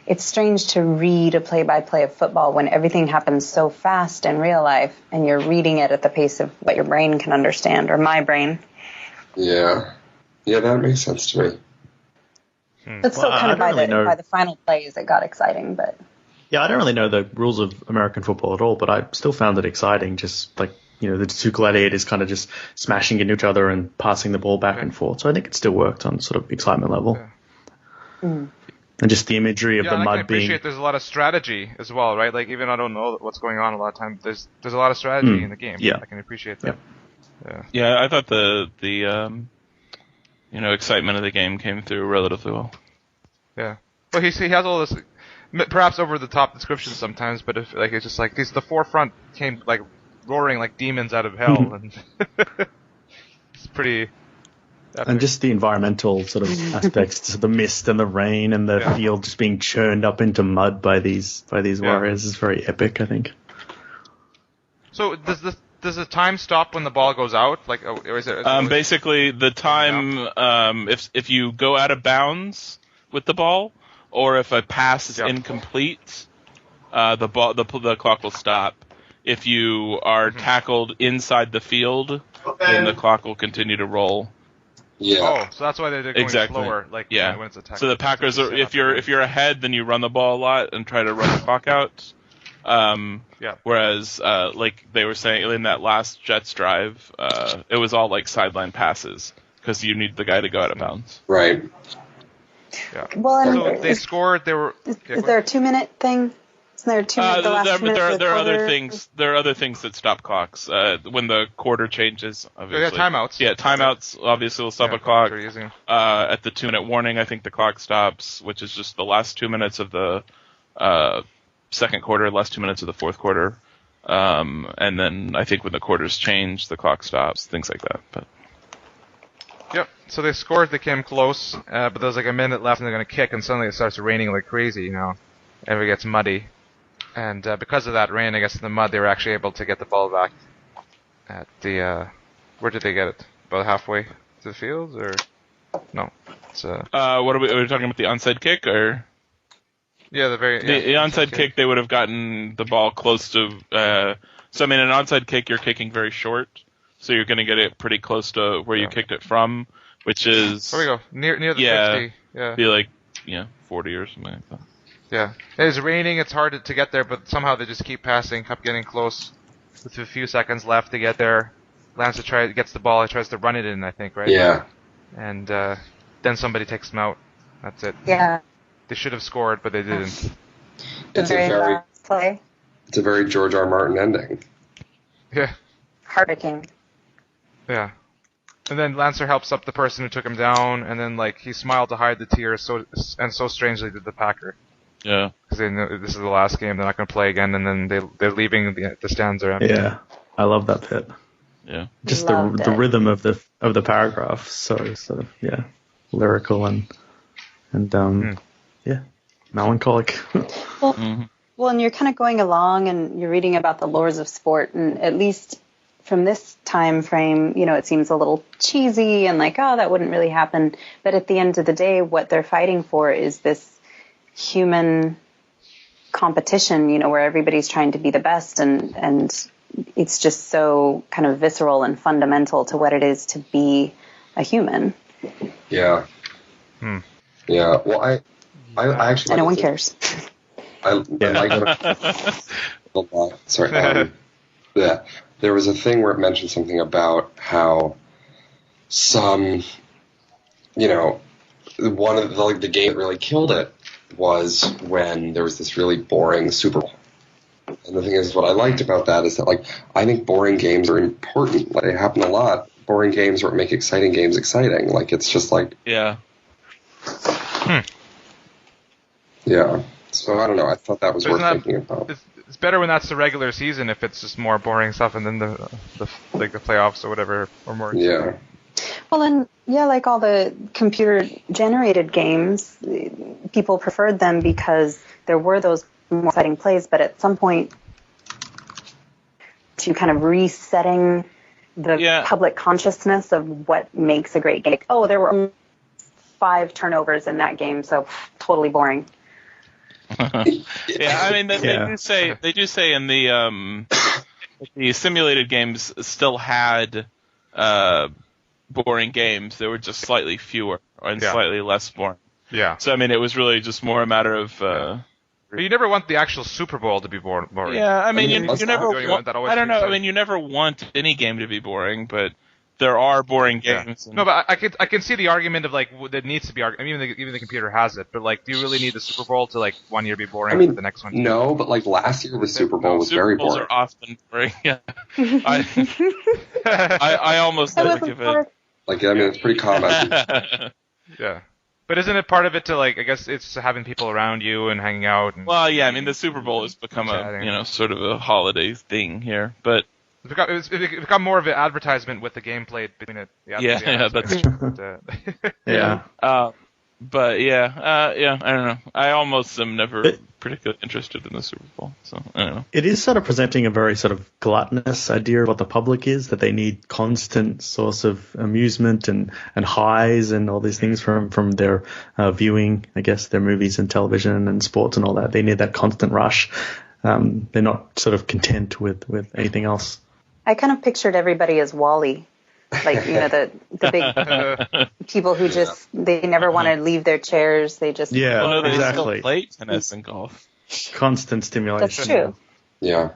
It's strange to read a play-by-play of football when everything happens so fast in real life, and you're reading it at the pace of what your brain can understand, or my brain. Yeah, that makes sense to me. But still, kind of by the final plays, it got exciting. But yeah, I don't really know the rules of American football at all, but I still found it exciting. Just like the two gladiators kind of just smashing into each other and passing the ball back and forth. So I think it still worked on sort of excitement level. Yeah. And just the imagery of the mud being. I appreciate there's a lot of strategy as well, right? Like, even I don't know what's going on a lot of times, there's a lot of strategy in the game. Yeah, I can appreciate that. Yeah, I thought the excitement of the game came through relatively well. Yeah. Well, he has all this, perhaps over the top descriptions sometimes, but it's just like the forefront came like roaring like demons out of hell, and it's pretty. Epic. And just the environmental sort of aspects, the mist and the rain and the field just being churned up into mud by these warriors is very epic, I think. So does the time stop when the ball goes out? Like, or is it? Basically, the time if you go out of bounds with the ball, or if a pass is incomplete, the clock will stop. If you are tackled inside the field, then the clock will continue to roll. Yeah. Oh, so that's why they're going slower. Like when it's attacked. So the Packers are if you're ahead, then you run the ball a lot and try to run the clock out. Whereas like they were saying in that last Jets drive, it was all like sideline passes because you need the guy to go out of bounds. Right. Yeah. Well, so they scored. They were. Is there a 2-minute thing? Isn't there a 2-minute? The last minute of the there are quarter? other things. There are other things that stop clocks when the quarter changes. Obviously, timeouts. Yeah, timeouts obviously will stop a clock. Using. At the 2-minute warning, I think the clock stops, which is just the last 2 minutes of the second quarter, last 2 minutes of the fourth quarter, and then I think when the quarters change, the clock stops, things like that. But yep. So they scored. They came close, but there was like a minute left, and they're going to kick, and suddenly it starts raining like crazy. You know, everything gets muddy. And because of that rain, I guess in the mud, they were actually able to get the ball back at the. Where did they get it? About halfway to the field, or no? It's what are we talking about? The onside kick, or yeah, the onside kick? They would have gotten the ball close to. So I mean, an onside kick, you're kicking very short, so you're going to get it pretty close to where you kicked it from, which is. There we go, near the 60. Yeah, be like 40 or something like that. Yeah, it's raining. It's hard to get there, but somehow they just keep passing, kept getting close. With a few seconds left to get there, Lance gets the ball. He tries to run it in, I think, right? Yeah. And then somebody takes him out. That's it. Yeah. They should have scored, but they didn't. It's a very last play. It's a very George R. Martin ending. Yeah. Heartbreaking. Yeah. And then Lancer helps up the person who took him down, and then like he smiled to hide the tears. So strangely did the Packer. Yeah, because they know this is the last game. They're not going to play again, and then they're leaving. The stands are empty. Yeah, I love that bit. Yeah, just the rhythm of the paragraph, so sort of lyrical and melancholic. Well, and you're kind of going along, and you're reading about the lores of sport, and at least from this time frame, it seems a little cheesy and like, oh, that wouldn't really happen. But at the end of the day, what they're fighting for is this human competition, where everybody's trying to be the best, and it's just so kind of visceral and fundamental to what it is to be a human. Yeah. Yeah. Well, I actually. And no one cares. I like it a lot. Sorry. Yeah. There was a thing where it mentioned something about how some, one of the game that really killed it was when there was this really boring Super Bowl. And the thing is, what I liked about that is that, I think boring games are important. They happen a lot. Boring games are what make exciting games exciting. It's just Yeah. Yeah. So, I don't know. I thought that was worth thinking about. It's better when that's the regular season if it's just more boring stuff, and then the playoffs or whatever, or more. Yeah. Well, and like all the computer-generated games, people preferred them because there were those more exciting plays, but at some point, to kind of resetting the public consciousness of what makes a great game. Oh, there were 5 turnovers in that game, so totally boring. Yeah, I mean, they do say in the simulated games still had boring games. They were just slightly fewer and slightly less boring. Yeah. So I mean, it was really just more a matter of. But you never want the actual Super Bowl to be boring. Yeah, I mean, you never. I don't know. I mean, you you never want any game to be boring, but there are boring games. Yeah. No, but I can see the argument of that needs to be. I mean, even the computer has it, but do you really need the Super Bowl to one year be boring, but the next one? No, but last year the Super Bowl was very boring. Super Bowls are often boring. Yeah, I almost like to give it. It's pretty common. Yeah. But isn't it part of it to I guess it's having people around you and hanging out? And, well, yeah, I mean the Super Bowl has become a sort of a holiday thing here, but it's become more of an advertisement with the gameplay between it. Yeah, that's true. Yeah. But yeah, I don't know. I almost am never particularly interested in the Super Bowl, so I don't know. It is sort of presenting a very sort of gluttonous idea of what the public is, that they need constant source of amusement and highs and all these things from their viewing, I guess, their movies and television and sports and all that. They need that constant rush. They're not sort of content with anything else. I kind of pictured everybody as Wall-E. Like, the big people who just, they never want to leave their chairs. They just... Yeah, Well, no, they exactly. still play tennis and golf. Constant stimulation. That's true. Yeah.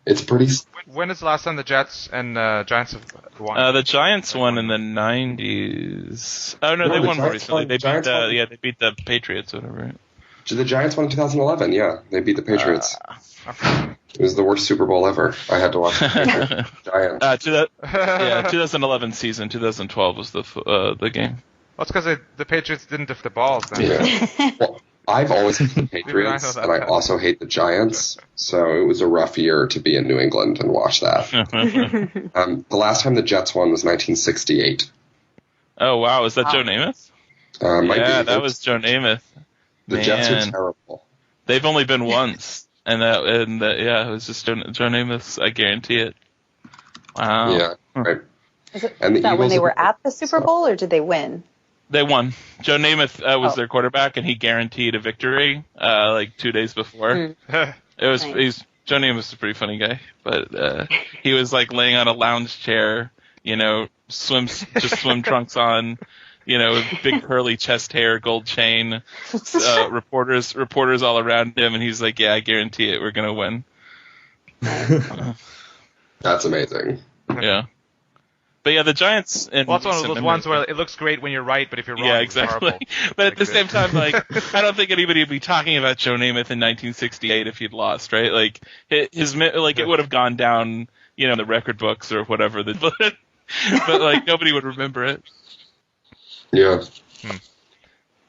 It's pretty... When is the last time the Jets and Giants have won? The Giants won in the 90s. Oh no, No, they the won more Giants recently. won- They beat Giants won. they beat the Patriots or whatever. Right? The Giants won in 2011, yeah. They beat the Patriots. It was the worst Super Bowl ever. I had to watch the Giants. 2011 season. 2012 was the game. Well, it's because the Patriots didn't lift the balls then. Yeah. Well, I've always hated the Patriots, that. and I also hate the Giants, so it was a rough year to be in New England and watch that. The last time the Jets won was 1968. Oh wow, was that Joe Namath? Might Yeah, be. that was Joe Namath. The Jets are Man. terrible. They've only been once, and it was just Joe Namath. I guarantee it. Wow. Yeah, right. Is And the that when Eagles they were have- at the Super Bowl, or did they win? They won. Joe Namath was Oh. their quarterback, and he guaranteed a victory like 2 days before. It was Nice. Joe Namath was a pretty funny guy, but he was like laying on a lounge chair, swim trunks on, big curly chest hair, gold chain, reporters all around him, and he's like, "Yeah, I guarantee it, we're gonna win." That's amazing. Yeah. But yeah, the Giants. Well, it's one of those ones where it looks great when you're right, but if you're wrong, Yeah, it's exactly. horrible. But at the same time, I don't think anybody would be talking about Joe Namath in 1968 if he'd lost, right? Like it would have gone down, in the record books or whatever. But nobody would remember it. Yeah.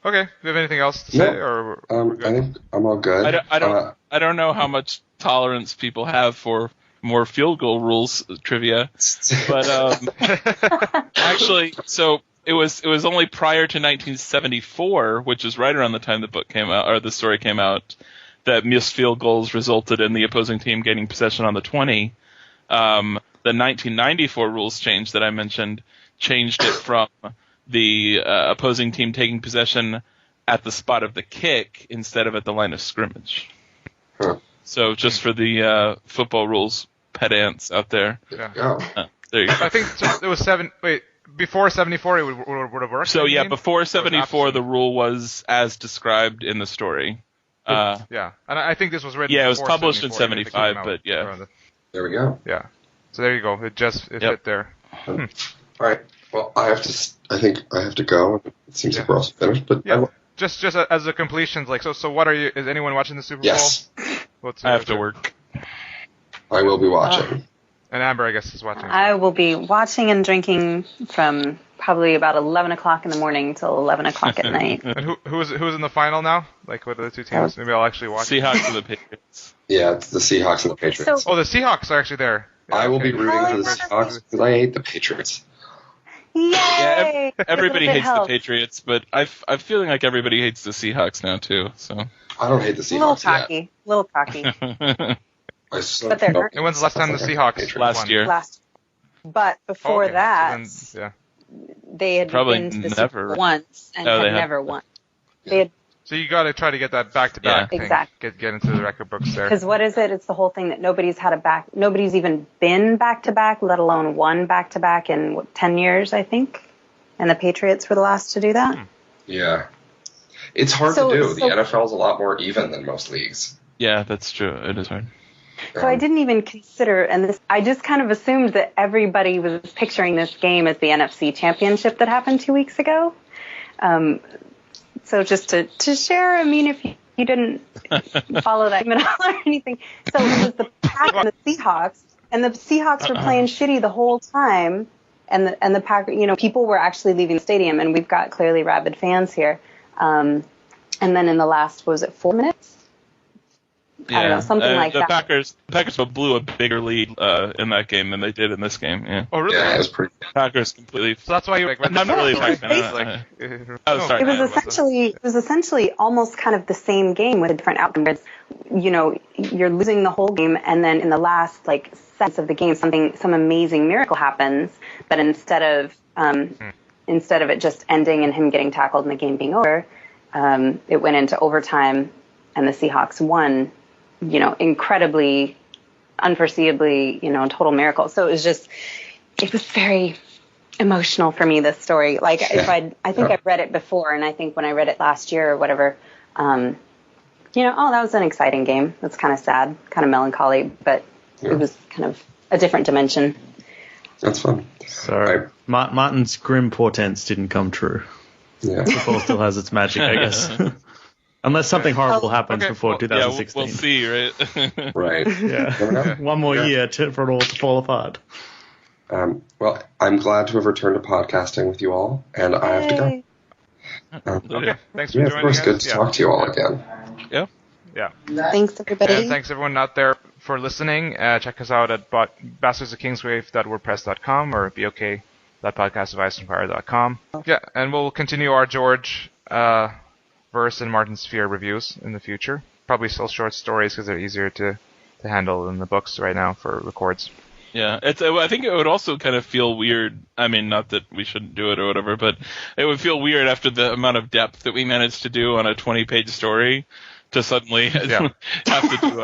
Okay, do you have anything else to say? No. Or we're good? I think I'm all good. I don't know how much tolerance people have for more field goal rules trivia, but actually, so it was only prior to 1974, which is right around the time the book came out or the story came out, that missed field goals resulted in the opposing team gaining possession on the 20. The 1994 rules change that I mentioned changed it from the opposing team taking possession at the spot of the kick instead of at the line of scrimmage. Huh. So just for the football rules pedants out there. Yeah. There you go. I think it was before 74 it would have worked. So you yeah, mean? before Or 74, after? the rule was as described in the story. Yeah, and I think this was written. Yeah, it was before published in 74, even if it 75, came out but yeah. around the- There we go. Yeah. So there you go. It fit there. All right. Well, I think I have to go. It seems like we're also finished, but Yeah. Just as a completion, so what are you? Is anyone watching the Super Bowl? yes, I have to work. I will be watching. And Amber, I guess, is watching. I will be watching and drinking from probably about 11 o'clock in the morning till 11 o'clock at night. And who's in the final now? Like, what are the two teams? Maybe I'll actually watch. Seahawks and the Patriots. Yeah, it's the Seahawks and the Patriots. So- Oh, the Seahawks are actually there. Yeah, I will okay. be rooting for the Oh, Seahawks because I hate the Patriots. Yay! Yeah, everybody It hates the helps. Patriots, but I'm feeling like everybody hates the Seahawks now too. So. I don't hate the Little Seahawks yet. cocky. Little cocky. I so But they're- don't- And when's the last time the Seahawks Patriots. Last won? year. Last. But before Okay, so that, then- they had Probably been to the never. Super Bowl once and No, they had have- never won. They had, So you got to try to get that back-to-back thing. Exactly. Get into the record books there. because what is it? It's the whole thing that nobody's even been back to back, let alone won back to back in 10 years, I think. And the Patriots were the last to do that. Yeah. It's hard So- to do. The so- NFL's a lot more even than most leagues. Yeah, that's true. It is hard. So I didn't even consider, I just kind of assumed that everybody was picturing this game as the NFC Championship that happened 2 weeks ago. So just to share, I mean, if you didn't follow that at all or anything. So it was the Pack and the Seahawks, and the Seahawks were playing shitty the whole time, and the Pack, people were actually leaving the stadium, and we've got clearly rabid fans here. And then in the last, what was it, 4 minutes? I don't know, something like the that. Packers blew a bigger lead in that game than they did in this game. Yeah. Oh, really? Yeah, it was pretty. Packers completely. So that's why you like. I'm not really a Packers fan. Sorry. It was essentially almost kind of the same game with a different outcome. Where you're losing the whole game, and then in the last seconds of the game, some amazing miracle happens. But instead of it just ending and him getting tackled and the game being over, it went into overtime, and the Seahawks won. Incredibly, unforeseeably, total miracle. So it was very emotional for me, this story. I think I've read it before, and I think when I read it last year or whatever, that was an exciting game. It's kind of sad, kind of melancholy, but it was kind of a different dimension. That's fun. So Martin's grim portents didn't come true. Yeah. Football still has its magic, I guess. Unless something horrible happens before 2016. Yeah, we'll see, right? Right. Yeah. One more year for it all to fall apart. Well, I'm glad to have returned to podcasting with you all, and I have to go. Okay. Thanks for joining us. Of course, good to talk to you all again. Yeah. Yeah. Thanks, everybody. And thanks everyone out there for listening. Check us out at bastardsofkingsgrave.wordpress.com or bok.podcastoficempire.com. Yeah, and we'll continue our George verse and Martin Sphere reviews in the future. Probably still short stories because they're easier to handle than the books right now for records. Yeah, I think it would also kind of feel weird. I mean, not that we shouldn't do it or whatever, but it would feel weird after the amount of depth that we managed to do on a 20-page story to suddenly have to do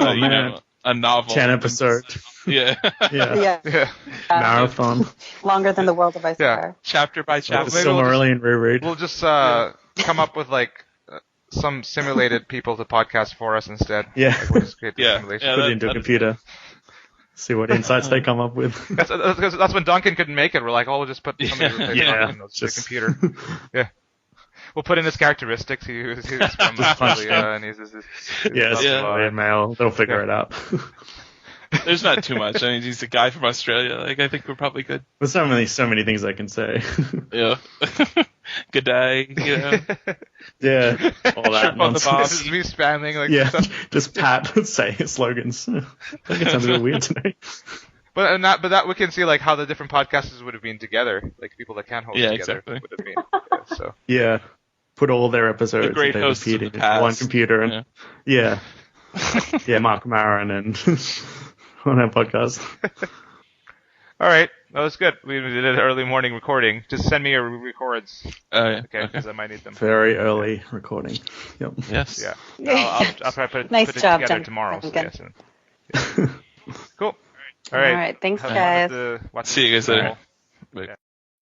a novel. 10 episodes. Yeah. Yeah. Marathon. Longer than the World of Ice Fire. Chapter by chapter. Silmarillion reread. We'll just come up with some simulated people to podcast for us instead. Yeah. We'll just create the simulation. Put it into a computer. See what insights they come up with. That's when Duncan couldn't make it. We're like, we'll just put somebody to replace Duncan on the computer. Yeah. We'll put in his characteristics. He's from Australia, and he's male. They'll figure it out. There's not too much. I mean, he's a guy from Australia. I think we're probably good. There's so many things I can say. Yeah. Good day. Yeah. All that nonsense. This is me spamming stuff. Just Pat say slogans. I think it sounds a bit weird to me. But that we can see how the different podcasters would have been together, people that can't host together exactly. would have been. So put all their episodes the great hosts appeared of the in past. one computer and Mark Maron and on our podcast. All right, that was good. We did an early morning recording. Just send me your records. Okay, because I might need them. Very early recording. Yep. Yes. Yeah. I'll try to put it job, together Jen. tomorrow. So Good. Cool. All right. Thanks, guys. Watch See you guys later. Bye.